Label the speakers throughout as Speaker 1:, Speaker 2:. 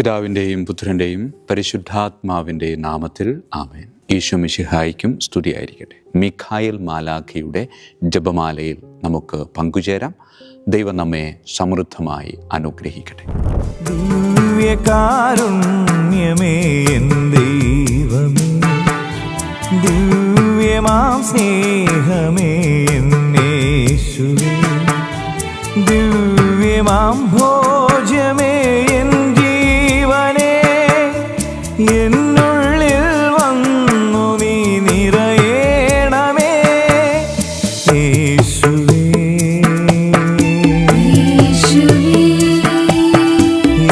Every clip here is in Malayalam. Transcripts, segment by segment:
Speaker 1: പിതാവിൻ്റെയും പുത്രൻ്റെയും പരിശുദ്ധാത്മാവിൻ്റെയും നാമത്തിൽ ആമേൻ. ഈശോ മിശിഹായ്ക്കും സ്തുതിയായിരിക്കട്ടെ. മിഖായേൽ മാലാഖയുടെ ജപമാലയിൽ നമുക്ക് പങ്കുചേരാം. ദൈവം നമ്മെ സമൃദ്ധമായി അനുഗ്രഹിക്കട്ടെ.
Speaker 2: ദിവ്യകാരുണ്യമേ എൻ ദൈവമേ, ദിവ്യമാം സ്നേഹമേ എൻ യേശുവേ, ദിവ്യമാം ഭോജ്യമേ എൻ ജീവനേ, എന്നുള്ളിൽ വന്നു നീ നിറയേണമേ യേശുവേ,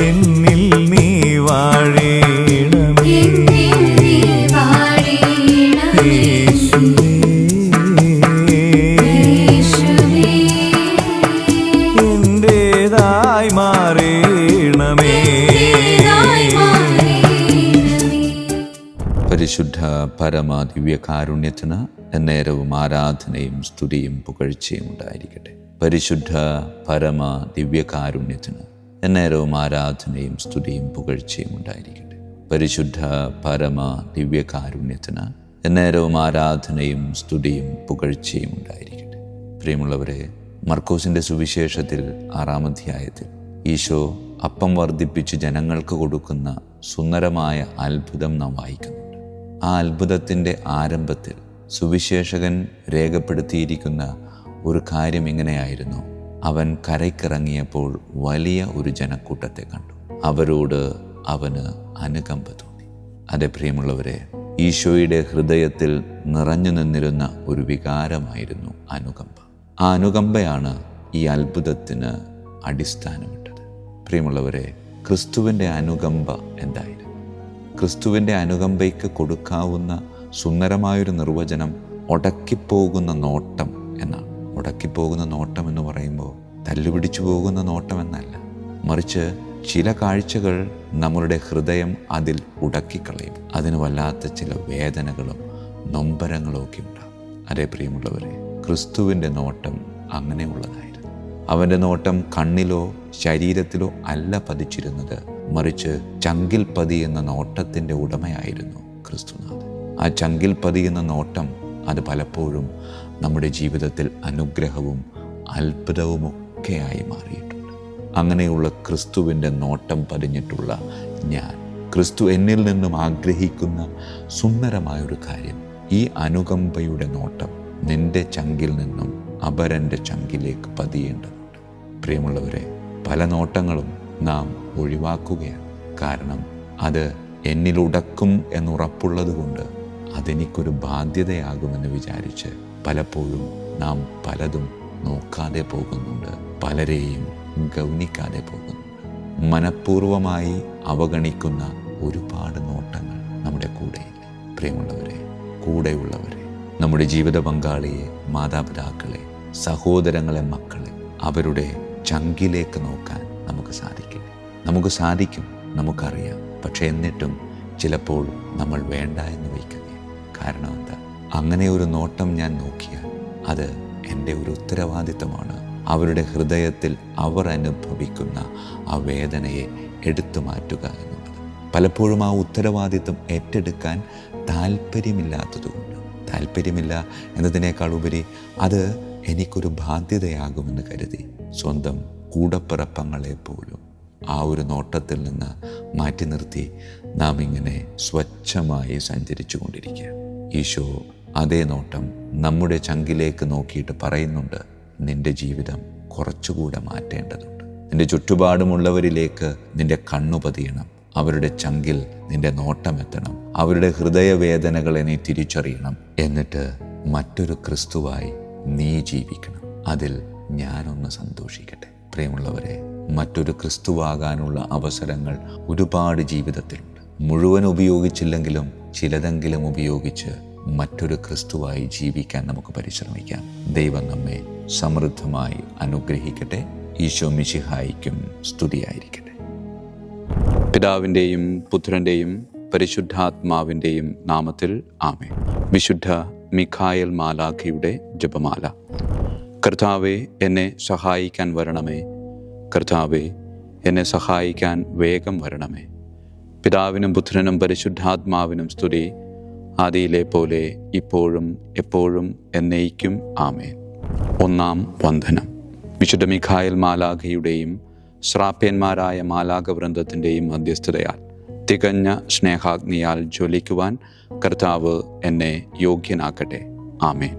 Speaker 2: എന്നിൽ നീ വാഴേണമേ യേശുവേ, എന്റേതായി മാറേണമേ.
Speaker 1: പരിശുദ്ധ പരമ ദിവ്യകാരുണ്യത്തിന് എന്നേരവും ആരാധനയും സ്തുതിയും പുകഴ്ചയും ഉണ്ടായിരിക്കട്ടെ. പരിശുദ്ധ പരമ ദിവ്യകാരുണ്യത്തിന് എന്നേരവും ആരാധനയും സ്തുതിയും പുകഴ്ചയും ഉണ്ടായിരിക്കട്ടെ. പരിശുദ്ധ പരമ ദിവ്യകാരുണ്യത്തിന് എന്നേരവും ആരാധനയും സ്തുതിയും പുകഴ്ചയും ഉണ്ടായിരിക്കട്ടെ. പ്രിയമുള്ളവരെ, മർക്കോസിൻ്റെ സുവിശേഷത്തിൽ 6-ാം അധ്യായത്തിൽ ഈശോ അപ്പം വർദ്ധിപ്പിച്ച് ജനങ്ങൾക്ക് കൊടുക്കുന്ന സുന്ദരമായ അത്ഭുതം നാം വായിക്കുന്നുണ്ട്. ആ അത്ഭുതത്തിൻ്റെ ആരംഭത്തിൽ സുവിശേഷകൻ രേഖപ്പെടുത്തിയിരിക്കുന്ന ഒരു കാര്യം ഇങ്ങനെയായിരുന്നു: അവൻ കരയ്ക്കിറങ്ങിയപ്പോൾ വലിയ ഒരു ജനക്കൂട്ടത്തെ കണ്ടു, അവരോട് അവന് അനുകമ്പ തോന്നി. അതെ പ്രിയമുള്ളവരെ, ഈശോയുടെ ഹൃദയത്തിൽ നിറഞ്ഞു നിന്നിരുന്ന ഒരു വികാരമായിരുന്നു അനുകമ്പ. ആ അനുകമ്പയാണ് ഈ അത്ഭുതത്തിന് അടിസ്ഥാനമിട്ടത്. പ്രിയമുള്ളവരെ, ക്രിസ്തുവിൻ്റെ അനുകമ്പ എന്തായിരുന്നു? ക്രിസ്തുവിൻ്റെ അനുകമ്പയ്ക്ക് കൊടുക്കാവുന്ന സുന്ദരമായൊരു നിർവചനം ഉടക്കിപ്പോകുന്ന നോട്ടം എന്നാണ്. ഉടക്കിപ്പോകുന്ന നോട്ടം എന്ന് പറയുമ്പോൾ തല്ലുപിടിച്ചു പോകുന്ന നോട്ടം എന്നല്ല, മറിച്ച് ചില കാഴ്ചകൾ നമ്മളുടെ ഹൃദയം അതിൽ ഉടക്കിക്കളയും. അതിന് വല്ലാത്ത ചില വേദനകളും നൊമ്പരങ്ങളും ഒക്കെ ഉണ്ടാകും. അതേ പ്രിയമുള്ളവരെ, ക്രിസ്തുവിൻ്റെ നോട്ടം അങ്ങനെയുള്ളതായിരുന്നു. അവൻ്റെ നോട്ടം കണ്ണിലോ ശരീരത്തിലോ അല്ല പതിച്ചിരുന്നത്, മറിച്ച് ചങ്കിൽ പതിയുന്ന നോട്ടത്തിൻ്റെ ഉടമയായിരുന്നു ക്രിസ്തുനാഥൻ. ആ ചങ്കിൽ പതിയുന്ന നോട്ടം അത് പലപ്പോഴും നമ്മുടെ ജീവിതത്തിൽ അനുഗ്രഹവും അത്ഭുതവുമൊക്കെയായി മാറിയിട്ടുണ്ട്. അങ്ങനെയുള്ള ക്രിസ്തുവിൻ്റെ നോട്ടം പതിഞ്ഞിട്ടുള്ള ഞാൻ, ക്രിസ്തു എന്നിൽ നിന്നും ആഗ്രഹിക്കുന്ന സുന്ദരമായൊരു കാര്യം, ഈ അനുകമ്പയുടെ നോട്ടം നിന്റെ ചങ്കിൽ നിന്നും അപരൻ്റെ ചങ്കിലേക്ക് പതിയേണ്ടതുണ്ട്. പ്രിയമുള്ളവരെ, പല നോട്ടങ്ങളും നാം ഒഴിവാക്കുകയാണ്. കാരണം അത് എന്നിലുടക്കും എന്നുറപ്പുള്ളത് കൊണ്ട് അതെനിക്കൊരു ബാധ്യതയാകുമെന്ന് വിചാരിച്ച് പലപ്പോഴും നാം പലതും നോക്കാതെ പോകുന്നുണ്ട്, പലരെയും ഗൗനിക്കാതെ പോകുന്നുണ്ട്. മനഃപൂർവമായി അവഗണിക്കുന്ന ഒരുപാട് നോട്ടങ്ങൾ നമ്മുടെ കൂടെയില്ല. പ്രിയമുള്ളവരെ, കൂടെയുള്ളവരെ, നമ്മുടെ ജീവിത പങ്കാളിയെ, മാതാപിതാക്കളെ, സഹോദരങ്ങളെ, മക്കളെ, അവരുടെ ചങ്കിലേക്ക് നോക്കാൻ നമുക്ക് സാധിക്കില്ല. നമുക്ക് സാധിക്കും, നമുക്കറിയാം. പക്ഷെ എന്നിട്ടും ചിലപ്പോൾ നമ്മൾ വേണ്ട എന്ന് വയ്ക്കുകയാണ്. കാരണം എന്താ? അങ്ങനെ ഒരു നോട്ടം ഞാൻ നോക്കിയാൽ അത് എൻ്റെ ഒരു ഉത്തരവാദിത്തമാണ്. അവരുടെ ഹൃദയത്തിൽ അവർ അനുഭവിക്കുന്ന ആ വേദനയെ എടുത്തു മാറ്റുക എന്നുള്ളത്. പലപ്പോഴും ആ ഉത്തരവാദിത്തം ഏറ്റെടുക്കാൻ താല്പര്യമില്ലാത്തതുകൊണ്ട്, താല്പര്യമില്ല എന്നതിനേക്കാൾ ഉപരി അത് എനിക്കൊരു ബാധ്യതയാകുമെന്ന് കരുതി സ്വന്തം കൂടപ്പിറപ്പങ്ങളെ പോലും ആ ഒരു നോട്ടത്തിൽ നിന്ന് മാറ്റി നിർത്തി നാം ഇങ്ങനെ സ്വച്ഛമായി സഞ്ചരിച്ചു കൊണ്ടിരിക്കുക. ഈശോ അതേ നോട്ടം നമ്മുടെ ചങ്കിലേക്ക് നോക്കിയിട്ട് പറയുന്നുണ്ട്: നിന്റെ ജീവിതം കുറച്ചുകൂടെ മാറ്റേണ്ടതുണ്ട്. നിന്റെ ചുറ്റുപാടുമുള്ളവരിലേക്ക് നിന്റെ കണ്ണു പതിയണം. അവരുടെ ചങ്കിൽ നിന്റെ നോട്ടം എത്തണം. അവരുടെ ഹൃദയവേദനകളെ നീ തിരിച്ചറിയണം. എന്നിട്ട് മറ്റൊരു ക്രിസ്തുവായി നീ ജീവിക്കണം. അതിൽ ഞാനൊന്ന് സന്തോഷിക്കട്ടെ. പ്രിയമുള്ളവരെ, മറ്റൊരു ക്രിസ്തുവാകാനുള്ള അവസരങ്ങൾ ഒരുപാട് ജീവിതത്തിലുണ്ട്. മുഴുവൻ ഉപയോഗിച്ചില്ലെങ്കിലും ചിലതെങ്കിലും ഉപയോഗിച്ച് മറ്റൊരു ക്രിസ്തുവായി ജീവിക്കാൻ നമുക്ക് പരിശ്രമിക്കാം. ദൈവം നമ്മെ സമൃദ്ധമായി അനുഗ്രഹിക്കട്ടെ. ഈശോ മിശിഹായ്ക്കും സ്തുതിയായിരിക്കട്ടെ. പിതാവിൻ്റെയും പുത്രൻ്റെയും പരിശുദ്ധാത്മാവിൻ്റെയും നാമത്തിൽ ആമേൻ. വിശുദ്ധ മിഖായേൽ മാലാഖയുടെ ജപമാല. കർത്താവേ, എന്നെ സഹായിക്കാൻ വരണമേ. കർത്താവേ, എന്നെ സഹായിക്കാൻ വേഗം വരണമേ. പിതാവിനും പുത്രനും പരിശുദ്ധാത്മാവിനും സ്തുതി, ആദിയിലെ പോലെ ഇപ്പോഴും എപ്പോഴും എന്നേക്കും ആമേൻ. ഒന്നാം വന്ദനം. വിശുദ്ധ മിഖായേൽ മാലാഖയുടെയും ശ്രാപ്യന്മാരായ മാലാഖവൃന്ദത്തിൻ്റെയും മധ്യസ്ഥതയാൽ തികഞ്ഞ സ്നേഹാഗ്നിയാൽ ജ്വലിക്കുവാൻ കർത്താവ് എന്നെ യോഗ്യനാക്കട്ടെ. ആമേൻ.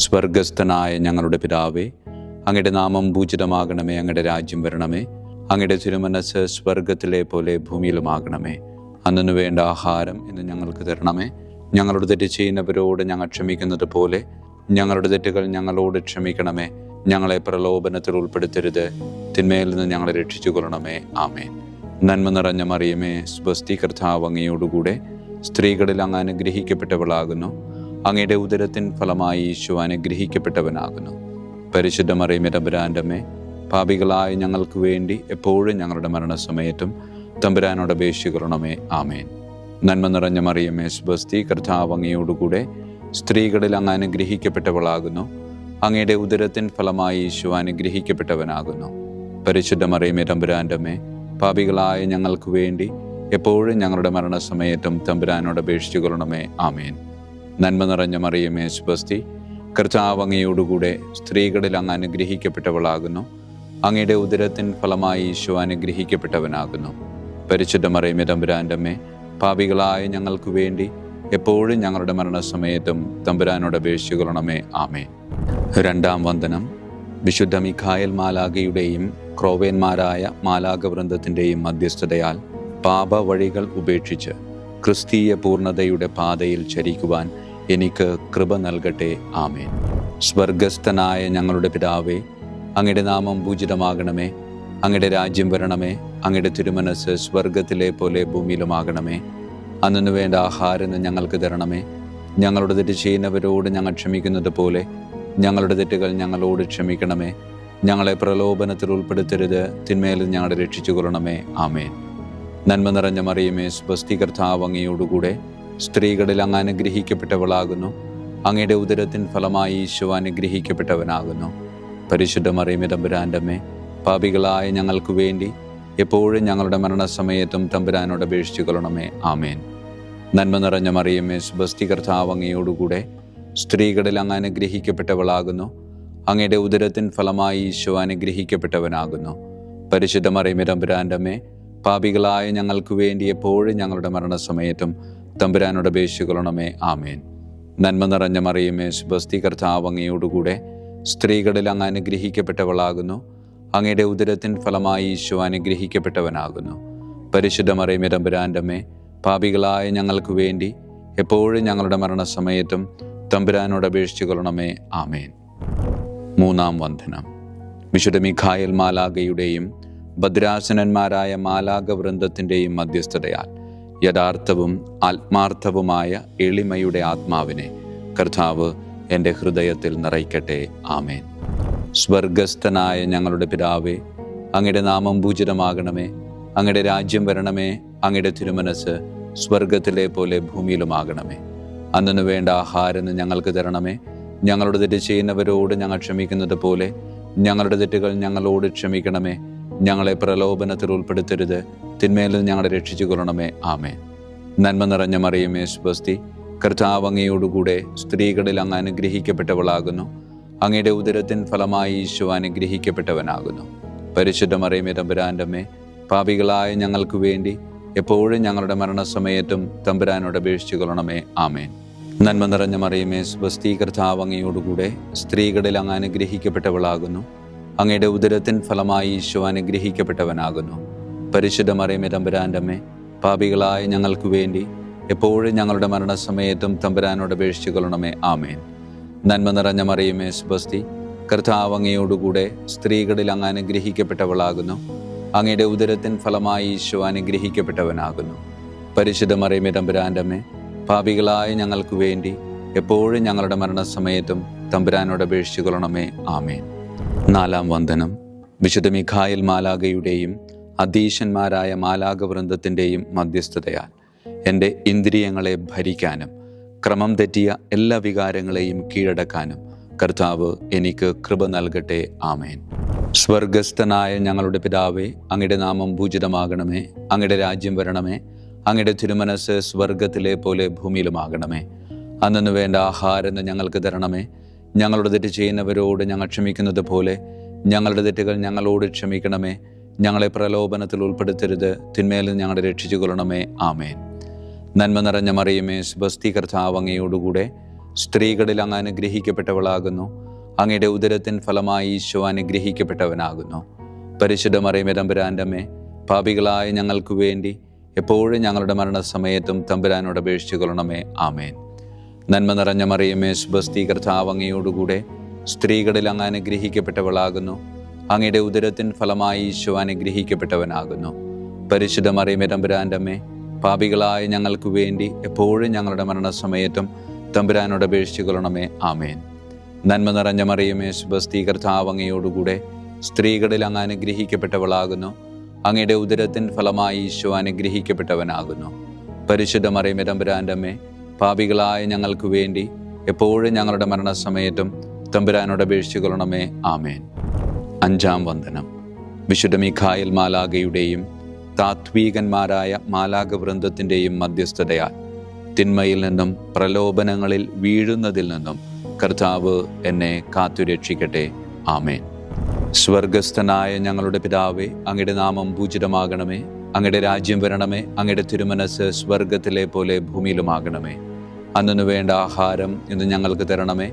Speaker 1: സ്വർഗസ്ഥനായ ഞങ്ങളുടെ പിതാവേ, അങ്ങയുടെ നാമം പൂജിതമാകണമേ. അങ്ങയുടെ രാജ്യം വരണമേ. അങ്ങയുടെ തിരുമനസ്സ് സ്വർഗത്തിലെ പോലെ ഭൂമിയിലുമാകണമേ. അന്നു വേണ്ട ആഹാരം ഇന്ന് ഞങ്ങൾക്ക് തരണമേ. ഞങ്ങളുടെ തെറ്റ് ചെയ്യുന്നവരോട് ഞങ്ങൾ ക്ഷമിക്കുന്നത് പോലെ ഞങ്ങളുടെ തെറ്റുകൾ ഞങ്ങളോട് ക്ഷമിക്കണമേ. ഞങ്ങളെ പ്രലോഭനത്തിൽ ഉൾപ്പെടുത്തരുത്, തിന്മയിൽ നിന്ന് ഞങ്ങളെ രക്ഷിച്ചു കൊള്ളണമേ. ആമേൻ. നന്മ നിറഞ്ഞ മറിയമേ, സ്വസ്തി, കർത്താവ് അങ്ങയോടുകൂടെ സ്ത്രീകളിൽ അങ്ങ് അനുഗ്രഹിക്കപ്പെട്ടവളാകുന്നു. അങ്ങയുടെ ഉദരത്തിൻ ഫലമായി ഈശോ അനുഗ്രഹിക്കപ്പെട്ടവനാകുന്നു. പരിശുദ്ധ മറിയമേ, തമ്പുരാൻ്റെ അമ്മേ, പാപികളായ ഞങ്ങൾക്ക് വേണ്ടി എപ്പോഴും ഞങ്ങളുടെ മരണസമയത്തും തമ്പുരാനോട് അപേക്ഷിക്കണമേ. ആമേൻ. നന്മ നിറഞ്ഞ മറിയമേ, സ്വസ്തി, കർത്താവ് അങ്ങയോടുകൂടെ സ്ത്രീകളിൽ അങ്ങ് അനുഗ്രഹിക്കപ്പെട്ടവളാകുന്നു. അങ്ങയുടെ ഉദരത്തിൻ ഫലമായി ഈശോ അനുഗ്രഹിക്കപ്പെട്ടവനാകുന്നു. പരിശുദ്ധ മറിയമേ, തമ്പുരാൻ്റെ അമ്മേ, പാപികളായ ഞങ്ങൾക്ക് വേണ്ടി എപ്പോഴും ഞങ്ങളുടെ മരണസമയത്തും തമ്പുരാനോട് അപേക്ഷിച്ചു കൊള്ളണമേ. ആമേൻ. നന്മ നിറഞ്ഞ മറിയമേ, സ്വസ്തി, കർത്താവ് അങ്ങയോടുകൂടെ സ്ത്രീകളിൽ അങ്ങ് അനുഗ്രഹിക്കപ്പെട്ടവളാകുന്നു. അങ്ങയുടെ ഉദരത്തിൻ ഫലമായി ഈശോ അനുഗ്രഹിക്കപ്പെട്ടവനാകുന്നു. പരിശുദ്ധ മറിയമേ, തമ്പുരാൻ്റെ അമ്മേ, പാപികളായ ഞങ്ങൾക്ക് വേണ്ടി എപ്പോഴും ഞങ്ങളുടെ മരണസമയത്തും തമ്പുരാനോട് അപേക്ഷിച്ചു കൊള്ളണമേ. ആമേൻ. രണ്ടാം വന്ദനം. വിശുദ്ധ മിഖായേൽ മാലാഖയുടെയും ക്രോവേന്മാരായ മാലാഖവൃന്ദത്തിൻ്റെയും മധ്യസ്ഥതയാൽ പാപവഴികൾ ഉപേക്ഷിച്ച് ക്രിസ്തീയ പൂർണ്ണതയുടെ പാതയിൽ ചരിക്കുവാൻ എനിക്ക് കൃപ നൽകട്ടെ. ആമേൻ. സ്വർഗസ്ഥനായ ഞങ്ങളുടെ പിതാവേ, അങ്ങയുടെ നാമം പൂജിതമാകണമേ. അങ്ങയുടെ രാജ്യം വരണമേ. അങ്ങയുടെ തിരുമനസ്സ് സ്വർഗത്തിലെ പോലെ ഭൂമിയിലുമാകണമേ. അന്നു വേണ്ട ആഹാരം ഞങ്ങൾക്ക് തരണമേ. ഞങ്ങളുടെ തെറ്റ് ചെയ്യുന്നവരോട് ഞങ്ങൾ ക്ഷമിക്കുന്നത് പോലെ ഞങ്ങളുടെ തെറ്റുകൾ ഞങ്ങളോട് ക്ഷമിക്കണമേ. ഞങ്ങളെ പ്രലോഭനത്തിൽ ഉൾപ്പെടുത്തരുത്, തിന്മയിൽ ഞങ്ങളെ രക്ഷിച്ചു കൊള്ളണമേ. ആമേൻ. നന്മ നിറഞ്ഞ മറിയമേ, സ്വസ്തി, കർത്താവ് അങ്ങയോടുകൂടെ സ്ത്രീകളിൽ അങ്ങ് അനുഗ്രഹിക്കപ്പെട്ടവളാകുന്നു. അങ്ങയുടെ ഉദരത്തിൻ ഫലമായി ഈശോ അനുഗ്രഹിക്കപ്പെട്ടവനാകുന്നു. പരിശുദ്ധ മറിയമേ, തമ്പുരാൻ്റെ അമ്മേ, പാപികളായ ഞങ്ങൾക്ക് വേണ്ടി എപ്പോഴും ഞങ്ങളുടെ മരണസമയത്തും തമ്പുരാനോട് അപേക്ഷിച്ചു കൊള്ളണമേ. ആമേൻ. നന്മ നിറഞ്ഞ മറിയമേ, സ്വസ്തി, കർത്താവ് അങ്ങയോടുകൂടെ സ്ത്രീകളിൽ അങ്ങ് അനുഗ്രഹിക്കപ്പെട്ടവളാകുന്നു. അങ്ങയുടെ ഉദരത്തിൻ ഫലമായി ഈശോ അനുഗ്രഹിക്കപ്പെട്ടവനാകുന്നു. പരിശുദ്ധ മറിയമേ, തമ്പുരാൻ്റെ അമ്മേ, പാപികളായ ഞങ്ങൾക്ക് വേണ്ടി എപ്പോഴും ഞങ്ങളുടെ മരണസമയത്തും തമ്പുരാനോട് അപേക്ഷിച്ചു കൊള്ളണമേ. ആമേൻ. നന്മ നിറഞ്ഞ മറിയമേ, സ്വസ്തി, കർത്താവ് അങ്ങയോടുകൂടെ സ്ത്രീകളിൽ അങ്ങ് അനുഗ്രഹിക്കപ്പെട്ടവളാകുന്നു. അങ്ങയുടെ ഉദരത്തിൻ ഫലമായി ഈശോ അനുഗ്രഹിക്കപ്പെട്ടവനാകുന്നു. പരിശുദ്ധ മറിയമേ, തമ്പുരാൻ്റെ അമ്മേ, പാപികളായ ഞങ്ങൾക്ക് വേണ്ടി എപ്പോഴും ഞങ്ങളുടെ മരണസമയത്തും തമ്പുരാനോട് അപേക്ഷിച്ചു കൊള്ളണമേ. ആമേൻ. മൂന്നാം വന്ദനം. വിശുദ്ധ മിഖായേൽ മാലാഖയുടെയും ഭദ്രാസനന്മാരായ മാലാഖവൃന്ദത്തിൻ്റെയും മധ്യസ്ഥതയാൽ യഥാർത്ഥവും ആത്മാർത്ഥവുമായ എളിമയുടെ ആത്മാവിനെ കർത്താവ് എൻ്റെ ഹൃദയത്തിൽ നിറയ്ക്കട്ടെ. ആമേൻ. സ്വർഗസ്ഥനായ ഞങ്ങളുടെ പിതാവേ, അങ്ങയുടെ നാമം പൂജിതമാകണമേ. അങ്ങയുടെ രാജ്യം വരണമേ. അങ്ങയുടെ തിരുമനസ്സ് സ്വർഗത്തിലെ പോലെ ഭൂമിയിലുമാകണമേ. അന്നു വേണ്ട ആഹാരം ഞങ്ങൾക്ക് തരണമേ. ഞങ്ങളുടെ തെറ്റ് ചെയ്യുന്നവരോട് ഞങ്ങൾ ക്ഷമിക്കുന്നത് പോലെ ഞങ്ങളുടെ തെറ്റുകൾ ഞങ്ങളോട് ക്ഷമിക്കണമേ. ഞങ്ങളെ പ്രലോഭനത്തിൽ ഉൾപ്പെടുത്തരുത്, തിന്മയിൽ നിന്ന് ഞങ്ങളെ രക്ഷിച്ചു കൊള്ളണമേ. ആമേൻ. നന്മ നിറഞ്ഞ മറിയമേ, സ്വസ്തി, കർത്താവ് അങ്ങയോടുകൂടെ സ്ത്രീകളിൽ അങ്ങ് അനുഗ്രഹിക്കപ്പെട്ടവളാകുന്നു. അങ്ങയുടെ ഉദരത്തിൻ ഫലമായി ഈശോ അനുഗ്രഹിക്കപ്പെട്ടവനാകുന്നു. പരിശുദ്ധ മറിയമേ, തമ്പുരാൻ്റെ അമ്മേ, പാപികളായ ഞങ്ങൾക്ക് വേണ്ടി എപ്പോഴും ഞങ്ങളുടെ മരണസമയത്തും തമ്പുരാനോട് അപേക്ഷിച്ചു കൊള്ളണമേ. ആമേൻ. നന്മ നിറഞ്ഞ മറിയമേ, സ്വസ്തി, കർത്താവ് അങ്ങയോടുകൂടെ സ്ത്രീകളിൽ അങ്ങ് അനുഗ്രഹിക്കപ്പെട്ടവളാകുന്നു. അങ്ങയുടെ ഉദരത്തിൻ ഫലമായി ഈശോ അനുഗ്രഹിക്കപ്പെട്ടവനാകുന്നു. പരിശുദ്ധ മറിയമേ, തമ്പുരാൻ്റെ അമ്മേ, പാപികളായ ഞങ്ങൾക്ക് വേണ്ടി എപ്പോഴും ഞങ്ങളുടെ മരണസമയത്തും തമ്പുരാനോട് അപേക്ഷിച്ചു കൊള്ളണമേ. ആമേൻ. നന്മ നിറഞ്ഞ മറിയമേ, സ്വസ്തി, കർത്താവ് അങ്ങയോടുകൂടെ സ്ത്രീകളിൽ അങ്ങ് അനുഗ്രഹിക്കപ്പെട്ടവളാകുന്നു. അങ്ങയുടെ ഉദരത്തിൻ ഫലമായി ഈശോ അനുഗ്രഹിക്കപ്പെട്ടവനാകുന്നു. പരിശുദ്ധ മറിയമേ, തമ്പുരാൻ്റെ അമ്മേ, പാപികളായ ഞങ്ങൾക്ക് വേണ്ടി എപ്പോഴും ഞങ്ങളുടെ മരണസമയത്തും തമ്പുരാനോട് അപേക്ഷിച്ചു കൊള്ളണമേ. ആമേൻ. നാലാം വന്ദനം. വിശുദ്ധ മിഖായേൽ മാലാഖയുടെയും അധീശന്മാരായ മാലാഖവൃന്ദത്തിൻ്റെയും മധ്യസ്ഥതയാൽ എൻ്റെ ഇന്ദ്രിയങ്ങളെ ഭരിക്കാനും ക്രമം തെറ്റിയ എല്ലാ വികാരങ്ങളെയും കീഴടക്കാനും കർത്താവ് എനിക്ക് കൃപ നൽകട്ടെ. ആമേൻ. സ്വർഗസ്ഥനായ ഞങ്ങളുടെ പിതാവേ, അങ്ങയുടെ നാമം പൂജിതമാകണമേ. അങ്ങയുടെ രാജ്യം വരണമേ. അങ്ങയുടെ തിരുമനസ് സ്വർഗത്തിലെ പോലെ ഭൂമിയിലുമാകണമേ. അന്നു വേണ്ട ആഹാരം ഞങ്ങൾക്ക് തരണമേ. ഞങ്ങളുടെ തെറ്റ് ചെയ്യുന്നവരോട് ഞങ്ങൾ ക്ഷമിക്കുന്നത് പോലെ ഞങ്ങളുടെ തെറ്റുകൾ ഞങ്ങളോട് ക്ഷമിക്കണമേ. ഞങ്ങളെ പ്രലോഭനത്തിൽ ഉൾപ്പെടുത്തരുത്, തിന്മയിൽ ഞങ്ങളെ രക്ഷിച്ചു കൊള്ളണമേ. ആമേൻ. നന്മ നിറഞ്ഞ മറിയമേ, സ്വസ്തി, കർത്താവ് അങ്ങയോടുകൂടെ സ്ത്രീകളിൽ അങ്ങ് അനുഗ്രഹിക്കപ്പെട്ടവളാകുന്നു. അങ്ങയുടെ ഉദരത്തിൻ ഫലമായി ഈശോ അനുഗ്രഹിക്കപ്പെട്ടവനാകുന്നു. പരിശുദ്ധ മറിയമേ, തമ്പുരാൻ്റെ അമ്മേ, പാപികളായ ഞങ്ങൾക്ക് വേണ്ടി എപ്പോഴും ഞങ്ങളുടെ മരണസമയത്തും തമ്പുരാനോട് അപേക്ഷിച്ചു കൊള്ളണമേ. ആമേൻ. നന്മ നിറഞ്ഞ മറിയമേ, സ്വസ്തി, കർത്താവ് അങ്ങയോടുകൂടെ സ്ത്രീകളിൽ അങ്ങ് അനുഗ്രഹിക്കപ്പെട്ടവളാകുന്നു. അങ്ങയുടെ ഉദരത്തിൻ ഫലമായി ഈശോ അനുഗ്രഹിക്കപ്പെട്ടവനാകുന്നു. പരിശുദ്ധ മറിയമേ, തമ്പുരാൻ്റെ അമ്മേ, പാപികളായ ഞങ്ങൾക്ക് വേണ്ടി എപ്പോഴും ഞങ്ങളുടെ മരണസമയത്തും തമ്പുരാനോട് അപേക്ഷിച്ചു കൊള്ളണമേ. ആമേൻ. നന്മ നിറഞ്ഞ മറിയമേ, സ്വസ്തി, കർത്താവ് അങ്ങയോടുകൂടെ സ്ത്രീകളിൽ അങ്ങ് അനുഗ്രഹിക്കപ്പെട്ടവളാകുന്നു. അങ്ങയുടെ ഉദരത്തിൻ ഫലമായി ഈശോ അനുഗ്രഹിക്കപ്പെട്ടവനാകുന്നു. പരിശുദ്ധ മറിയമേ, തമ്പുരാൻ്റെ അമ്മേ, പാപികളായ ഞങ്ങൾക്ക് വേണ്ടി എപ്പോഴും ഞങ്ങളുടെ മരണസമയത്തും തമ്പുരാനോട് അപേക്ഷിച്ചു കൊള്ളണമേ. ആമേൻ. അഞ്ചാം വന്ദനം. വിശുദ്ധ മിഖായേൽ മാലാഖയുടെയും താത്വീകന്മാരായ മാലാഖ വൃന്ദത്തിൻ്റെയും മധ്യസ്ഥതയാൽ തിന്മയിൽ നിന്നും പ്രലോഭനങ്ങളിൽ വീഴുന്നതിൽ നിന്നും കർത്താവ് എന്നെ കാത്തുരക്ഷിക്കട്ടെ. ആമേൻ. സ്വർഗസ്ഥനായ ഞങ്ങളുടെ പിതാവേ, അങ്ങയുടെ നാമം പൂജിതമാകണമേ. അങ്ങയുടെ രാജ്യം വരണമേ. അങ്ങയുടെ തിരുമനസ് സ്വർഗത്തിലെ പോലെ ഭൂമിയിലുമാകണമേ. അന്നു വേണ്ട ആഹാരം ഇന്ന് ഞങ്ങൾക്ക് തരണമേ.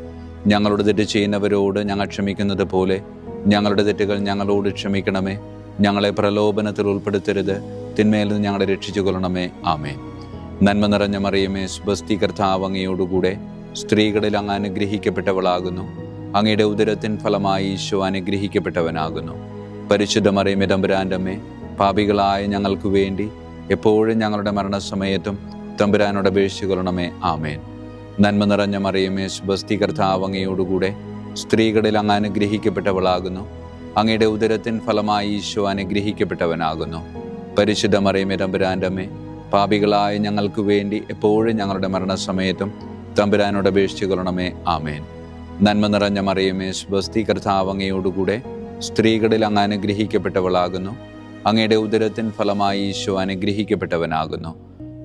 Speaker 1: ഞങ്ങളുടെ തെറ്റ് ചെയ്യുന്നവരോട് ഞങ്ങൾ ക്ഷമിക്കുന്നത് പോലെ ഞങ്ങളുടെ തെറ്റുകൾ ഞങ്ങളോട് ക്ഷമിക്കണമേ. ഞങ്ങളെ പ്രലോഭനത്തിൽ ഉൾപ്പെടുത്തരുത്, തിന്മയിൽ നിന്ന് ഞങ്ങളെ രക്ഷിച്ചു കൊള്ളണമേ. ആമേൻ. നന്മ നിറഞ്ഞ മറിയമേ, സ്വസ്തി, കർത്താവ് അങ്ങയോടുകൂടെ സ്ത്രീകളിൽ അങ്ങ് അനുഗ്രഹിക്കപ്പെട്ടവളാകുന്നു. അങ്ങയുടെ ഉദരത്തിൻ ഫലമായി ഈശോ അനുഗ്രഹിക്കപ്പെട്ടവനാകുന്നു. പരിശുദ്ധ മറിയമേ, തമ്പുരാൻ്റെ അമ്മേ, പാപികളായ ഞങ്ങൾക്ക് വേണ്ടി എപ്പോഴും ഞങ്ങളുടെ മരണസമയത്തും തമ്പുരാനോട് അപേക്ഷിച്ചു കൊള്ളണമേ. ആമേൻ. നന്മ നിറഞ്ഞ മറിയമേ, സ്വസ്തി, കർത്താവ് അങ്ങയോടുകൂടെ സ്ത്രീകളിൽ അങ്ങ് അനുഗ്രഹിക്കപ്പെട്ടവളാകുന്നു. അങ്ങയുടെ ഉദരത്തിൻ ഫലമായി ഈശോ അനുഗ്രഹിക്കപ്പെട്ടവനാകുന്നു. പരിശുദ്ധ മറിയമേ, തമ്പുരാൻ്റെ അമ്മേ, പാപികളായ ഞങ്ങൾക്ക് വേണ്ടി എപ്പോഴും ഞങ്ങളുടെ മരണസമയത്തും തമ്പുരാനോട് അപേക്ഷിച്ചു കൊള്ളണമേ. ആമേൻ. നന്മ നിറഞ്ഞ മറിയമേ, സ്വസ്തി, കർത്താവ് അങ്ങയോടുകൂടെ സ്ത്രീകളിൽ അങ്ങ് അനുഗ്രഹിക്കപ്പെട്ടവളാകുന്നു. അങ്ങയുടെ ഉദരത്തിൻ ഫലമായി ഈശോ അനുഗ്രഹിക്കപ്പെട്ടവനാകുന്നു.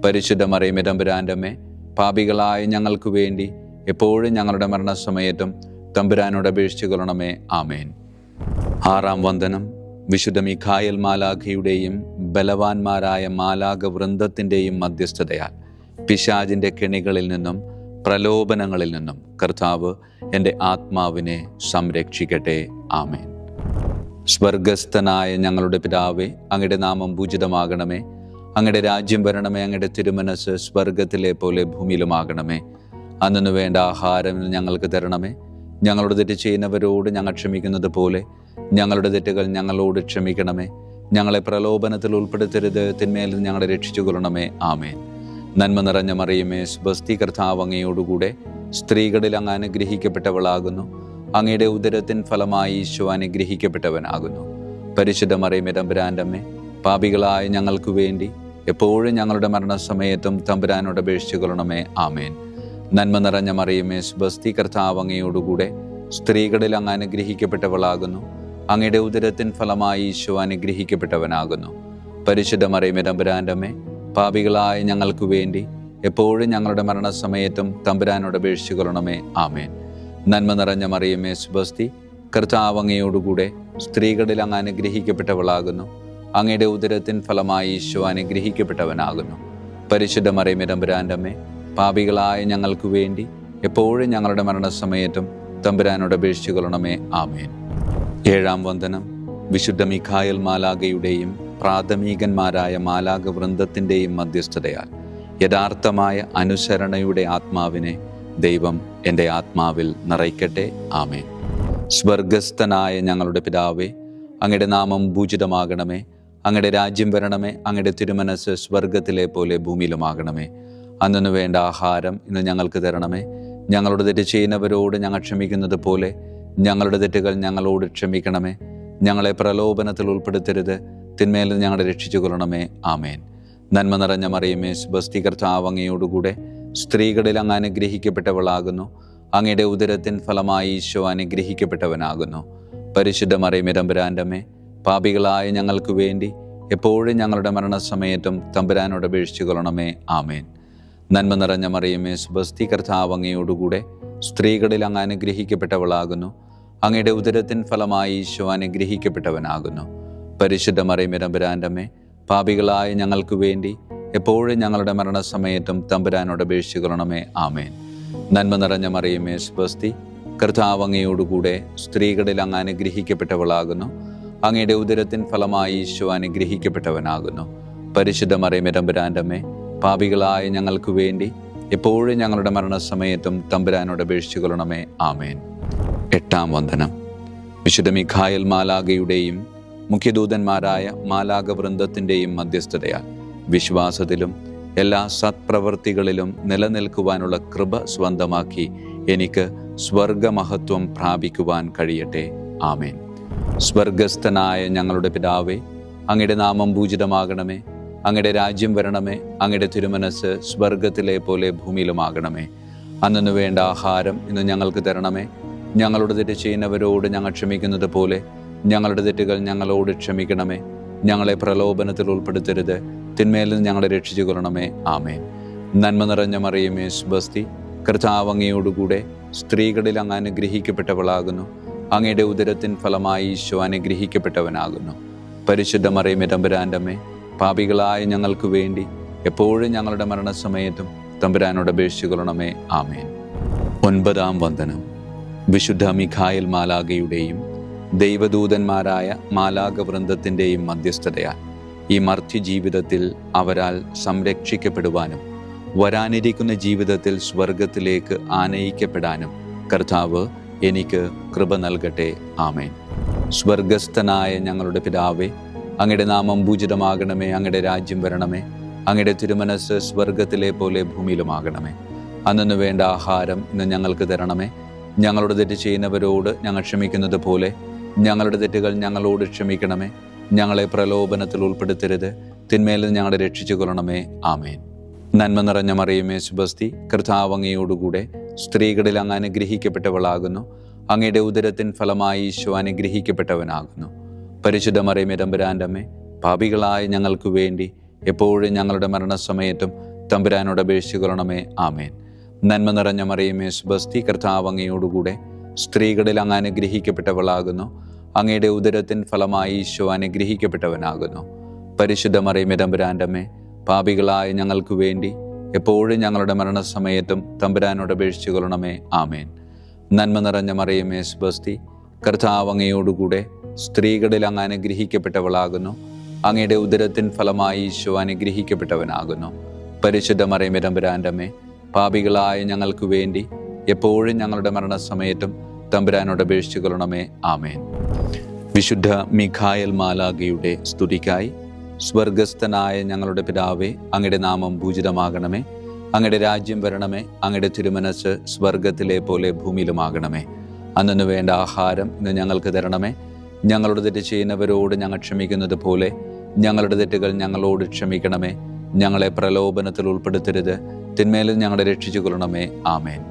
Speaker 1: പരിശുദ്ധ മറിയമേ, തമ്പുരാൻ്റെ അമ്മേ, പാപികളായ ഞങ്ങൾക്ക് വേണ്ടി എപ്പോഴും ഞങ്ങളുടെ മരണസമയത്തും തമ്പുരാനോട് അപേക്ഷിച്ചു കൊള്ളണമേ. ആമേൻ. ആറാം വന്ദനം. വിശുദ്ധ മിഖായേൽ മാലാഖയുടെയും ബലവാന്മാരായ മാലാഖ വൃന്ദത്തിൻ്റെയും മധ്യസ്ഥതയാൽ പിശാചിൻ്റെ കെണികളിൽ നിന്നും പ്രലോഭനങ്ങളിൽ നിന്നും കർത്താവ് എൻ്റെ ആത്മാവിനെ സംരക്ഷിക്കട്ടെ. ആമേൻ. സ്വർഗസ്ഥനായ ഞങ്ങളുടെ പിതാവേ, അങ്ങയുടെ നാമം പൂജിതമാകണമേ. അങ്ങയുടെ രാജ്യം വരണമേ. അങ്ങയുടെ തിരുമനസ് സ്വർഗത്തിലെ പോലെ ഭൂമിയിലുമാകണമേ. അന്നു വേണ്ട ആഹാരം ഞങ്ങൾക്ക് തരണമേ. ഞങ്ങളുടെ തെറ്റ് ചെയ്യുന്നവരോട് ഞങ്ങൾ ക്ഷമിക്കുന്നത് പോലെ ഞങ്ങളുടെ തെറ്റുകൾ ഞങ്ങളോട് ക്ഷമിക്കണമേ. ഞങ്ങളെ പ്രലോഭനത്തിൽ ഉൾപ്പെടുത്തരുത്, തിന്മയിൽ നിന്ന് ഞങ്ങളെ രക്ഷിച്ചു കൊള്ളണമേ. ആമേൻ. നന്മ നിറഞ്ഞ മറിയമേ, സ്വസ്തി, കർത്താവ് അങ്ങയോടുകൂടെ സ്ത്രീകളിൽ അങ്ങ് അനുഗ്രഹിക്കപ്പെട്ടവളാകുന്നു. അങ്ങയുടെ ഉദരത്തിൻ ഫലമായി ഈശോ അനുഗ്രഹിക്കപ്പെട്ടവനാകുന്നു. പരിശുദ്ധ മറിയമേ, തമ്പുരാൻ്റെ അമ്മേ, പാപികളായ ഞങ്ങൾക്ക് വേണ്ടി എപ്പോഴും ഞങ്ങളുടെ മരണസമയത്തും തമ്പുരാനോട് അപേക്ഷിച്ചു കൊള്ളണമേ. ആമേൻ. നന്മ നിറഞ്ഞ മറിയമേ, സ്വസ്തി, കർത്താവ് അങ്ങയോടുകൂടെ സ്ത്രീകളിൽ അങ്ങ് അനുഗ്രഹിക്കപ്പെട്ടവളാകുന്നു. അങ്ങയുടെ ഉദരത്തിൻ ഫലമായി ഈശോ അനുഗ്രഹിക്കപ്പെട്ടവനാകുന്നു. പരിശുദ്ധ മറിയമേ, തമ്പുരാൻ്റെ അമ്മേ, പാപികളായ ഞങ്ങൾക്ക് വേണ്ടി എപ്പോഴും ഞങ്ങളുടെ മരണസമയത്തും തമ്പുരാനോട് അപേക്ഷിച്ചു കൊള്ളണമേ. ആമേൻ. നന്മ നിറഞ്ഞ മറിയമേ, സ്വസ്തി, കർത്താവ് അങ്ങയോടുകൂടെ സ്ത്രീകളിൽ അങ്ങ് അനുഗ്രഹിക്കപ്പെട്ടവളാകുന്നു. അങ്ങയുടെ ഉദരത്തിൻ ഫലമായി ഈശോ അനുഗ്രഹിക്കപ്പെട്ടവനാകുന്നു. പരിശുദ്ധ മറിയമേ, തമ്പുരാൻ്റെ അമ്മേ, പാപികളായ ഞങ്ങൾക്ക് വേണ്ടി എപ്പോഴും ഞങ്ങളുടെ മരണസമയത്തും തമ്പുരാനോട് അപേക്ഷിച്ചു കൊള്ളണമേ. ആമേൻ. ഏഴാം വന്ദനം. വിശുദ്ധ മിഖായേൽ മാലാഖയുടെയും പ്രാഥമികന്മാരായ മാലാഖ വൃന്ദത്തിൻ്റെയും മധ്യസ്ഥതയാൽ യഥാർത്ഥമായ അനുസരണയുടെ ആത്മാവിനെ ദൈവം എൻ്റെ ആത്മാവിൽ നിറയ്ക്കട്ടെ. ആമേൻ. സ്വർഗസ്ഥനായ ഞങ്ങളുടെ പിതാവേ, അങ്ങയുടെ നാമം പൂജിതമാകണമേ. അങ്ങയുടെ രാജ്യം വരണമേ. അങ്ങയുടെ തിരുമനസ് സ്വർഗത്തിലെ പോലെ ഭൂമിയിലുമാകണമേ. അന്നു വേണ്ട ആഹാരം ഇന്ന് ഞങ്ങൾക്ക് തരണമേ. ഞങ്ങളുടെ തെറ്റ് ചെയ്യുന്നവരോട് ഞങ്ങൾ ക്ഷമിക്കുന്നത് പോലെ ഞങ്ങളുടെ തെറ്റുകൾ ഞങ്ങളോട് ക്ഷമിക്കണമേ. ഞങ്ങളെ പ്രലോഭനത്തിൽ ഉൾപ്പെടുത്തരുത്, തിന്മയിൽ നിന്ന് ഞങ്ങളെ രക്ഷിച്ചു കൊള്ളണമേ. ആമേൻ. നന്മ നിറഞ്ഞ മറിയമേ, സ്വസ്തി, കർത്താവ് അങ്ങയോടുകൂടെ സ്ത്രീകളിൽ അങ്ങ് അനുഗ്രഹിക്കപ്പെട്ടവളാകുന്നു. അങ്ങയുടെ ഉദരത്തിൻ ഫലമായി ഈശോ അനുഗ്രഹിക്കപ്പെട്ടവനാകുന്നു. പരിശുദ്ധ മറിയമേ, തമ്പുരാൻ്റെ അമ്മേ, പാപികളായ ഞങ്ങൾക്ക് വേണ്ടി എപ്പോഴും ഞങ്ങളുടെ മരണസമയത്തും തമ്പുരാനോട് അപേക്ഷിച്ചു കൊള്ളണമേ. ആമേൻ. നന്മ നിറഞ്ഞ മറിയമേ, സുബസ്തി, കർത്താവ് അങ്ങയോടുകൂടെ സ്ത്രീകളിൽ അങ്ങ് അനുഗ്രഹിക്കപ്പെട്ടവളാകുന്നു. അങ്ങയുടെ ഉദരത്തിൻ ഫലമായി ഈശോ അനുഗ്രഹിക്കപ്പെട്ടവനാകുന്നു. പരിശുദ്ധ മറിയമേ, തമ്പുരാൻ്റെ അമ്മേ, പാപികളായ ഞങ്ങൾക്ക് വേണ്ടി എപ്പോഴും ഞങ്ങളുടെ മരണസമയത്തും തമ്പുരാനോട് അപേക്ഷിച്ചു കൊള്ളണമേ. ആമേൻ. നന്മ നിറഞ്ഞ മറിയമേ, സുബസ്തി, കർത്താവ് അങ്ങയോടുകൂടെ സ്ത്രീകളിൽ അങ്ങ് അനുഗ്രഹിക്കപ്പെട്ടവളാകുന്നു. അങ്ങയുടെ ഉദരത്തിൻ ഫലമായി ഈശോ അനുഗ്രഹിക്കപ്പെട്ടവനാകുന്നു. പരിശുദ്ധ മറിയമേ, തമ്പുരാൻ്റെ അമ്മേ, പാപികളായ ഞങ്ങൾക്ക് വേണ്ടി എപ്പോഴും ഞങ്ങളുടെ മരണസമയത്തും തമ്പുരാനോട് അപേക്ഷിച്ചു കൊള്ളണമേ. ആമേൻ. 8-ാം വന്ദനം. വിശുദ്ധ മിഖായേൽ മാലാഖയുടെയും മുഖ്യദൂതന്മാരായ മാലാഖ വൃന്ദത്തിൻ്റെയും മധ്യസ്ഥതയാൽ വിശ്വാസത്തിലും എല്ലാ സത്പ്രവൃത്തികളിലും നിലനിൽക്കുവാനുള്ള കൃപ സ്വന്തമാക്കി എനിക്ക് സ്വർഗമഹത്വം പ്രാപിക്കുവാൻ കഴിയട്ടെ. ആമേൻ. സ്വർഗസ്ഥനായ ഞങ്ങളുടെ പിതാവേ, അങ്ങയുടെ നാമം പൂജിതമാകണമേ. അങ്ങയുടെ രാജ്യം വരണമേ. അങ്ങയുടെ തിരുമനസ് സ്വർഗത്തിലെ പോലെ ഭൂമിയിലുമാകണമേ. അന്നു വേണ്ട ആഹാരം ഇന്ന് ഞങ്ങൾക്ക് തരണമേ. ഞങ്ങളുടെ തെറ്റ് ചെയ്യുന്നവരോട് ഞങ്ങൾ ക്ഷമിക്കുന്നത് പോലെ ഞങ്ങളുടെ തെറ്റുകൾ ഞങ്ങളോട് ക്ഷമിക്കണമേ. ഞങ്ങളെ പ്രലോഭനത്തിൽ ഉൾപ്പെടുത്തരുത്, തിന്മയിൽ നിന്ന് ഞങ്ങളെ രക്ഷിച്ചു കൊള്ളണമേ. ആമേൻ. നന്മ നിറഞ്ഞ മറിയമേ, സുബസ്തി, കർത്താവ് അങ്ങയോടുകൂടെ സ്ത്രീകളിൽ അങ്ങ് അനുഗ്രഹിക്കപ്പെട്ടവളാകുന്നു. അങ്ങയുടെ ഉദരത്തിൻ ഫലമായി ഈശോ അനുഗ്രഹിക്കപ്പെട്ടവനാകുന്നു. പരിശുദ്ധ മറിയമേ, തമ്പുരാൻ്റെ അമ്മേ, പാപികളായ ഞങ്ങൾക്ക് വേണ്ടി എപ്പോഴും ഞങ്ങളുടെ മരണസമയത്തും തമ്പുരാനോട് അപേക്ഷിച്ചു കൊള്ളണമേ. ആമേൻ. 9-ാം വന്ദനം. വിശുദ്ധ മിഖായേൽ മാലാഖയുടെയും ദൈവദൂതന്മാരായ മാലാഖ വൃന്ദത്തിൻ്റെയും മധ്യസ്ഥതയാൽ ഈ മർത്യ ജീവിതത്തിൽ അവരാൽ സംരക്ഷിക്കപ്പെടുവാനും വരാനിരിക്കുന്ന ജീവിതത്തിൽ സ്വർഗത്തിലേക്ക് ആനയിക്കപ്പെടാനും കർത്താവ് എനിക്ക് കൃപ നൽകട്ടെ. ആമേൻ. സ്വർഗസ്ഥനായ ഞങ്ങളുടെ പിതാവേ, അങ്ങയുടെ നാമം പൂജിതമാകണമേ. അങ്ങയുടെ രാജ്യം വരണമേ. അങ്ങയുടെ തിരുമനസ് സ്വർഗത്തിലെ പോലെ ഭൂമിയിലുമാകണമേ. അന്നു വേണ്ട ആഹാരം ഇന്ന് ഞങ്ങൾക്ക് തരണമേ. ഞങ്ങളുടെ തെറ്റ് ചെയ്യുന്നവരോട് ഞങ്ങൾ ക്ഷമിക്കുന്നത് പോലെ ഞങ്ങളുടെ തെറ്റുകൾ ഞങ്ങളോട് ക്ഷമിക്കണമേ. ഞങ്ങളെ പ്രലോഭനത്തിൽ ഉൾപ്പെടുത്തരുത്, തിന്മയിൽ നിന്ന് ഞങ്ങളെ രക്ഷിച്ചു കൊള്ളണമേ. ആമേൻ. നന്മ നിറഞ്ഞ മറിയമേ, സുബസ്തി, കർത്താവ് അങ്ങയോടുകൂടെ സ്ത്രീകളിൽ അങ്ങ് അനുഗ്രഹിക്കപ്പെട്ടവളാകുന്നു. അങ്ങയുടെ ഉദരത്തിൻ ഫലമായി ഈശോ അനുഗ്രഹിക്കപ്പെട്ടവനാകുന്നു. പരിശുദ്ധ മറിയമേ, തമ്പുരാൻ്റെ അമ്മേ, പാപികളായ ഞങ്ങൾക്ക് വേണ്ടി എപ്പോഴും ഞങ്ങളുടെ മരണസമയത്തും തമ്പുരാനോട് അപേക്ഷിച്ചു കൊള്ളണമേ. ആമേൻ. നന്മ നിറഞ്ഞ മറിയമേ, സുബസ്തി, കർത്താവ് അങ്ങയോടുകൂടെ സ്ത്രീകളിൽ അങ്ങ് അനുഗ്രഹിക്കപ്പെട്ടവളാകുന്നു. അങ്ങയുടെ ഉദരത്തിൻ ഫലമായി ഈശോ അനുഗ്രഹിക്കപ്പെട്ടവനാകുന്നു. പരിശുദ്ധ മറിയമേ, തമ്പുരാൻ്റെ അമ്മേ, പാപികളായ ഞങ്ങൾക്ക് വേണ്ടി എപ്പോഴും ഞങ്ങളുടെ മരണസമയത്തും തമ്പുരാനോട് അപേക്ഷിച്ചു കൊള്ളണമേ. ആമേൻ. നന്മ നിറഞ്ഞ മറിയമേ, സുബസ്തി, കർത്താവ് അങ്ങയോടുകൂടെ സ്ത്രീകളിൽ അങ്ങ് അനുഗ്രഹിക്കപ്പെട്ടവളാകുന്നു. അങ്ങയുടെ ഉദരത്തിൻ ഫലമായി ഈശോ അനുഗ്രഹിക്കപ്പെട്ടവനാകുന്നു. പരിശുദ്ധ മറിയമേ, തമ്പുരാൻ്റെ അമ്മേ, പാപികളായ ഞങ്ങൾക്ക് വേണ്ടി എപ്പോഴും ഞങ്ങളുടെ മരണസമയത്തും തമ്പുരാനോട് അപേക്ഷിച്ചു കൊള്ളണമേ. ആമേൻ. വിശുദ്ധ മിഖായേൽ മാലാഖയുടെ സ്തുതിക്കായി സ്വർഗസ്ഥനായ ഞങ്ങളുടെ പിതാവേ, അങ്ങയുടെ നാമം പൂജിതമാകണമേ. അങ്ങയുടെ രാജ്യം വരണമേ. അങ്ങയുടെ തിരുമനസ് സ്വർഗത്തിലെ പോലെ ഭൂമിയിലുമാകണമേ. അന്നു വേണ്ട ആഹാരം ഇന്ന് ഞങ്ങൾക്ക് തരണമേ. ഞങ്ങളുടെ തെറ്റ് ചെയ്യുന്നവരോട് ഞങ്ങൾ ക്ഷമിക്കുന്നത് പോലെ ഞങ്ങളുടെ തെറ്റുകൾ ഞങ്ങളോട് ക്ഷമിക്കണമേ. ഞങ്ങളെ പ്രലോഭനത്തിൽ ഉൾപ്പെടുത്തരുത്, തിന്മയിൽ ഞങ്ങളെ രക്ഷിച്ചു കൊള്ളണമേ. ആമേൻ.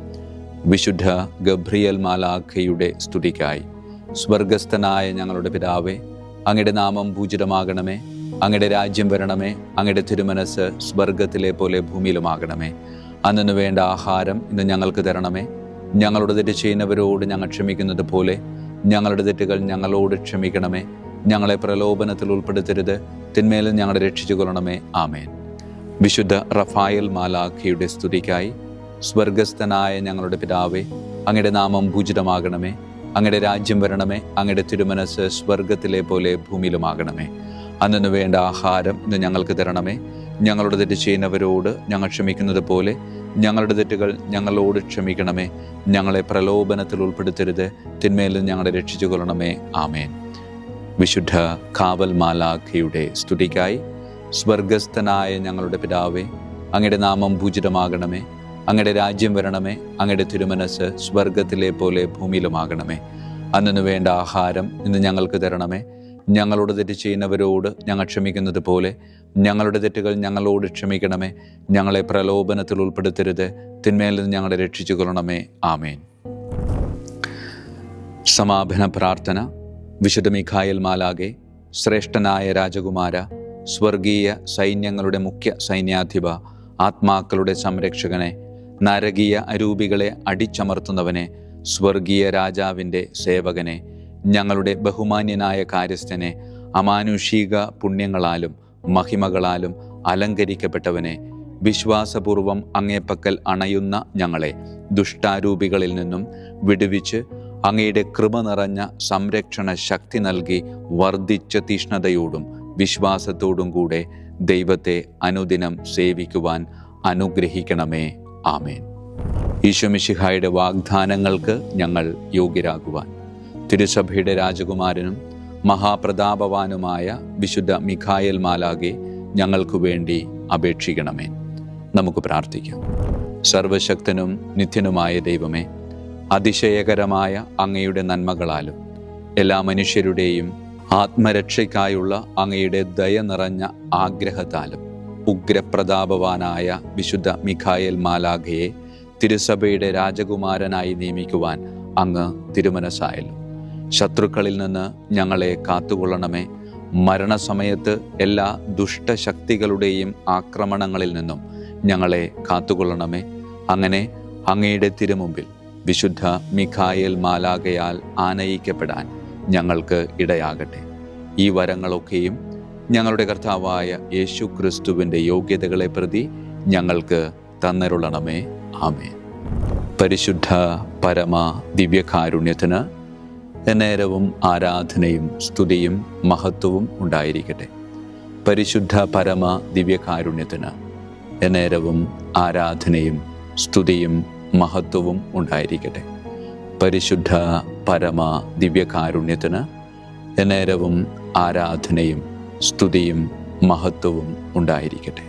Speaker 1: വിശുദ്ധ ഗബ്രിയേൽ മാലാഖയുടെ സ്തുതിക്കായി സ്വർഗസ്ഥനായ ഞങ്ങളുടെ പിതാവേ, അങ്ങയുടെ നാമം പൂജിതമാകണമേ. അങ്ങയുടെ രാജ്യം വരണമേ. അങ്ങയുടെ തിരുമനസ് സ്വർഗത്തിലെ പോലെ ഭൂമിയിലുമാകണമേ. അന്നു വേണ്ട ആഹാരം ഇന്ന് ഞങ്ങൾക്ക് തരണമേ. ഞങ്ങളുടെ തെറ്റ് ചെയ്യുന്നവരോട് ഞങ്ങൾ ക്ഷമിക്കുന്നത് പോലെ ഞങ്ങളുടെ തെറ്റുകൾ ഞങ്ങളോട് ക്ഷമിക്കണമേ. ഞങ്ങളെ പ്രലോഭനത്തിൽ ഉൾപ്പെടുത്തരുത്, തിന്മയിൽ ഞങ്ങളെ രക്ഷിച്ചു കൊള്ളണമേ. ആമേൻ. വിശുദ്ധ റഫായേൽ മാലാഖയുടെ സ്തുതിക്കായി സ്വർഗസ്ഥനായ ഞങ്ങളുടെ പിതാവേ, അങ്ങയുടെ നാമം പൂജിതമാകണമേ. അങ്ങയുടെ രാജ്യം വരണമേ. അങ്ങയുടെ തിരുമനസ് സ്വർഗത്തിലെ പോലെ ഭൂമിയിലുമാകണമേ. അന്നു വേണ്ട ആഹാരം ഇന്ന് ഞങ്ങൾക്ക് തരണമേ. ഞങ്ങളുടെ തെറ്റ് ചെയ്യുന്നവരോട് ഞങ്ങൾ ക്ഷമിക്കുന്നത് പോലെ ഞങ്ങളുടെ തെറ്റുകൾ ഞങ്ങളോട് ക്ഷമിക്കണമേ. ഞങ്ങളെ പ്രലോഭനത്തിൽ ഉൾപ്പെടുത്തരുത്, തിന്മയിൽ ഞങ്ങളെ രക്ഷിച്ചു കൊള്ളണമേ. ആമേൻ. വിശുദ്ധ കാവൽ മാലാഖയുടെ സ്തുതിക്കായി സ്വർഗസ്ഥനായ ഞങ്ങളുടെ പിതാവേ, അങ്ങയുടെ നാമം പൂജിതമാകണമേ. അങ്ങയുടെ രാജ്യം വരണമേ. അങ്ങയുടെ തിരുമനസ് സ്വർഗത്തിലെ പോലെ ഭൂമിയിലുമാകണമേ. അന്നു വേണ്ട ആഹാരം ഇന്ന് ഞങ്ങൾക്ക് തരണമേ. ഞങ്ങളോട് തെറ്റ് ചെയ്യുന്നവരോട് ഞങ്ങൾ ക്ഷമിക്കുന്നത് പോലെ ഞങ്ങളുടെ തെറ്റുകൾ ഞങ്ങളോട് ക്ഷമിക്കണമേ. ഞങ്ങളെ പ്രലോഭനത്തിൽ ഉൾപ്പെടുത്തരുത്, തിന്മയിൽ നിന്ന് ഞങ്ങളെ രക്ഷിച്ചു കൊള്ളണമേ. ആമേൻ. സമാപന പ്രാർത്ഥന. വിശുദ്ധ മിഖായേൽ മാലാഖേ, ശ്രേഷ്ഠനായ രാജകുമാര, സ്വർഗീയ സൈന്യങ്ങളുടെ മുഖ്യ സൈന്യാധിപ, ആത്മാക്കളുടെ സംരക്ഷകനെ, നരകീയ അരൂപികളെ അടിച്ചമർത്തുന്നവനെ, സ്വർഗീയ രാജാവിൻ്റെ സേവകനെ, ഞങ്ങളുടെ ബഹുമാന്യനായ കാര്യസ്ഥനെ, അമാനുഷിക പുണ്യങ്ങളാലും മഹിമകളാലും അലങ്കരിക്കപ്പെട്ടവനെ, വിശ്വാസപൂർവം അങ്ങേപ്പക്കൽ അണയുന്ന ഞങ്ങളെ ദുഷ്ടാരൂപികളിൽ നിന്നും വിടുവിച്ച് അങ്ങയുടെ കൃപ നിറഞ്ഞ സംരക്ഷണ ശക്തി നൽകി വർദ്ധിച്ച തീഷ്ണതയോടും വിശ്വാസത്തോടും കൂടെ ദൈവത്തെ അനുദിനം സേവിക്കുവാൻ അനുഗ്രഹിക്കണമേ. ആമേൻ. ഈശോ മിശിഹായുടെ വാഗ്ദാനങ്ങൾക്ക് ഞങ്ങൾ യോഗ്യരാകുവാൻ തിരുസഭയുടെ രാജകുമാരനും മഹാപ്രതാപവാനുമായ വിശുദ്ധ മിഖായേൽ മാലാഖെ ഞങ്ങൾക്ക് വേണ്ടി അപേക്ഷിക്കണമേ. നമുക്ക് പ്രാർത്ഥിക്കാം. സർവശക്തനും നിത്യനുമായ ദൈവമേ, അതിശയകരമായ അങ്ങയുടെ നന്മകളാലും എല്ലാ മനുഷ്യരുടെയും ആത്മരക്ഷയ്ക്കായുള്ള അങ്ങയുടെ ദയ നിറഞ്ഞ ആഗ്രഹത്താലും ഉഗ്രപ്രതാപവാനായ വിശുദ്ധ മിഖായേൽ മാലാഖയെ തിരുസഭയുടെ രാജകുമാരനായി നിയമിക്കുവാൻ അങ്ങ് തിരുമനസ്സായല്ലോ. ശത്രുക്കളിൽ നിന്ന് ഞങ്ങളെ കാത്തുകൊള്ളണമേ. മരണസമയത്ത് എല്ലാ ദുഷ്ടശക്തികളുടെയും ആക്രമണങ്ങളിൽ നിന്നും ഞങ്ങളെ കാത്തുകൊള്ളണമേ. അങ്ങനെ അങ്ങയുടെ തിരുമുമ്പിൽ വിശുദ്ധ മിഖായേൽ മാലാഖയാൽ ആനയിക്കപ്പെടാൻ ഞങ്ങൾക്ക് ഇടയാകട്ടെ. ഈ വരങ്ങളൊക്കെയും ഞങ്ങളുടെ കർത്താവായ യേശു ക്രിസ്തുവിൻ്റെ യോഗ്യതകളെ പ്രതി ഞങ്ങൾക്ക് തന്നരുളണമേ. ആമേൻ. പരിശുദ്ധ പരമ ദിവ്യകാരുണ്യത്തിന് എന്നേരവും ആരാധനയും സ്തുതിയും മഹത്വവും ഉണ്ടായിരിക്കട്ടെ. പരിശുദ്ധ പരമ ദിവ്യകാരുണ്യത്തിന് എന്നേരവും ആരാധനയും സ്തുതിയും മഹത്വവും ഉണ്ടായിരിക്കട്ടെ. പരിശുദ്ധ പരമ ദിവ്യകാരുണ്യത്തിന് എന്നേരവും ആരാധനയും സ്തുതിയും മഹത്വവും ഉണ്ടായിരിക്കട്ടെ.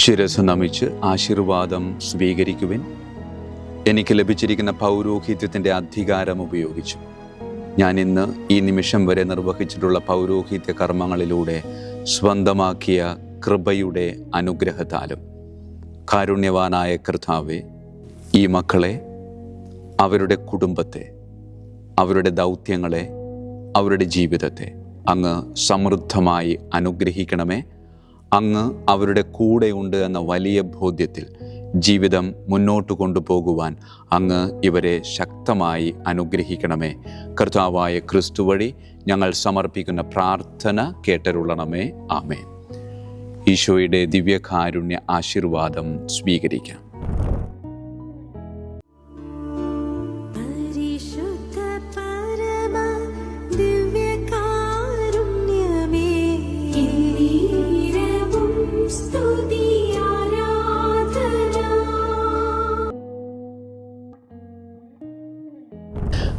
Speaker 1: ശിരസ് നമിച്ച് ആശീർവാദം സ്വീകരിക്കുവിൻ. എനിക്ക് ലഭിച്ചിരിക്കുന്ന പൗരോഹിത്യത്തിൻ്റെ അധികാരം ഉപയോഗിച്ചു ഞാൻ ഇന്ന് ഈ നിമിഷം വരെ നിർവഹിച്ചിട്ടുള്ള പൗരോഹിത്യ കർമ്മങ്ങളിലൂടെ സ്വന്തമാക്കിയ കൃപയുടെ അനുഗ്രഹത്താലും കാരുണ്യവാനായ കർത്താവേ, ഈ മക്കളെ, അവരുടെ കുടുംബത്തെ, അവരുടെ ദൗത്യങ്ങളെ, അവരുടെ ജീവിതത്തെ അങ്ങ് സമൃദ്ധമായി അനുഗ്രഹിക്കണമേ. അങ്ങ് അവരുടെ കൂടെയുണ്ട് എന്ന വലിയ ബോധ്യത്തിൽ ജീവിതം മുന്നോട്ട് കൊണ്ടുപോകുവാൻ അങ്ങ് ഇവരെ ശക്തമായി അനുഗ്രഹിക്കണമേ. കർത്താവായ ക്രിസ്തു വഴി ഞങ്ങൾ സമർപ്പിക്കുന്ന പ്രാർത്ഥന കേട്ടരുളണമേ. ആമേൻ. ഈശോയുടെ ദിവ്യകാരുണ്യ ആശീർവാദം സ്വീകരിക്കാം.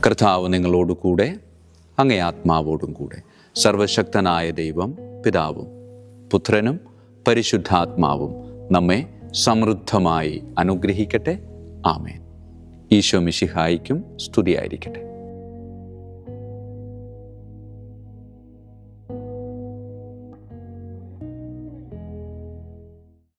Speaker 1: കർത്താവ് നിങ്ങളോട് കൂടെ, അങ്ങേ ആത്മാവോടും കൂടെ. സർവശക്തനായ ദൈവം പിതാവും പുത്രനും പരിശുദ്ധാത്മാവും നമ്മെ സമൃദ്ധമായി അനുഗ്രഹിക്കട്ടെ. ആമേൻ. ഈശോ മിശിഹായിക്കും സ്തുതിയായിരിക്കട്ടെ.